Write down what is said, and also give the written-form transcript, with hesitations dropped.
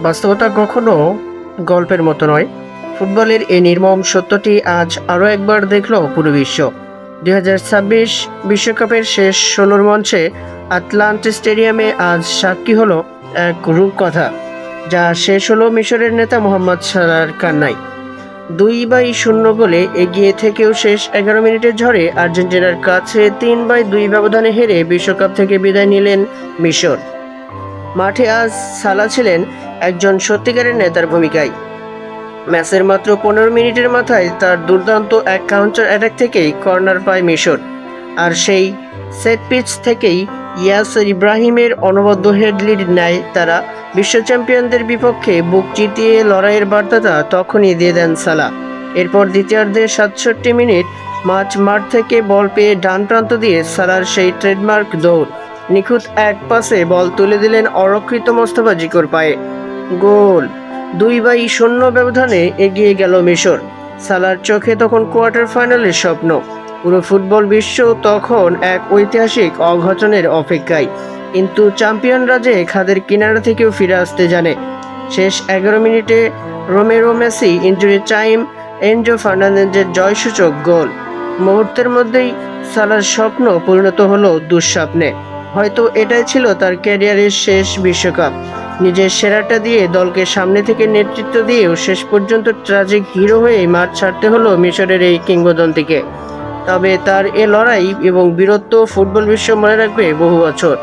বাস্তবতা কখনো গল্পের মতো নয়। ফুটবলের এই নির্মম সত্যটি আজ আরও একবার দেখল পুরো বিশ্ব। 2026 বিশ্বকাপের শেষ 16 মঞ্চে আটলান্টা স্টেডিয়ামে আজ সাক্ষী হলো এক রূপকথা, যা শেষ হলো মিশরের নেতা মোহাম্মদ সালাহর কান্নায়। 2-0 গোলে এগিয়ে থেকেও শেষ 11 মিনিটের ঝড়ে আর্জেন্টিনার কাছে 3-2 ব্যবধানে হেরে বিশ্বকাপ থেকে বিদায় নিলেন মিশর। মাঠে আজ সালাহ ছিলেন একজন সত্যিকারের নেতার ভূমিকায়। ম্যাচের মাত্র 15 মিনিটের মাথায় তার দুর্দান্ত এক কাউন্টার অ্যাটাক থেকেই কর্নার পায় মিশর, আর সেই সেট পিচ থেকেই ইয়াসির ইব্রাহিমের অনবদ্য হেডলির নেয় তারা। বিশ্ব চ্যাম্পিয়নদের বিপক্ষে বুক চিতিয়ে লড়াইয়ের বার্তাটা তখনই দিয়ে দেন সালাহ। এরপর দ্বিতীয়ার্ধের 67 মিনিট মাঠ থেকে বল পেয়ে ডান প্রান্ত দিয়ে সালাহর সেই ট্রেডমার্ক দৌড়, নিখুঁত এক পাসে বল তুলে দিলেন অরক্ষিত মোস্তফা জিকোর পায়ে। গোল! 2-0 ব্যবধানে এগিয়ে গেল মিশর। সালাহর চোখে তখন কোয়ার্টার ফাইনালের স্বপ্ন। পুরো ফুটবল বিশ্ব তখন এক ঐতিহাসিক অঘটনের অপেক্ষায়। কিন্তু চ্যাম্পিয়নরা যে খাদের কিনারা থেকেও ফিরে আসতে জানে। শেষ 11 মিনিটে Romero Messi injury time Enzo ফার্নান্দেজের জয়সূচক গোল। মুহূর্তের মধ্যেই সালাহর স্বপ্ন পরিণত হলো দুঃস্বপ্নে। হয়তো এটাই ছিল তার ক্যারিয়ারের শেষ বিশ্বকাপ। নিজের সেরাটা দিয়ে দলকে সামনে থেকে নেতৃত্ব দিয়েও শেষ পর্যন্ত ট্র্যাজিক হিরো হয়েই মাঠ ছাড়তে হলো মিশরের এই কিংবদন্তিকে। তবে তার এ লড়াই এবং বীরত্ব ফুটবল বিশ্ব মনে রাখবে বহু বছর।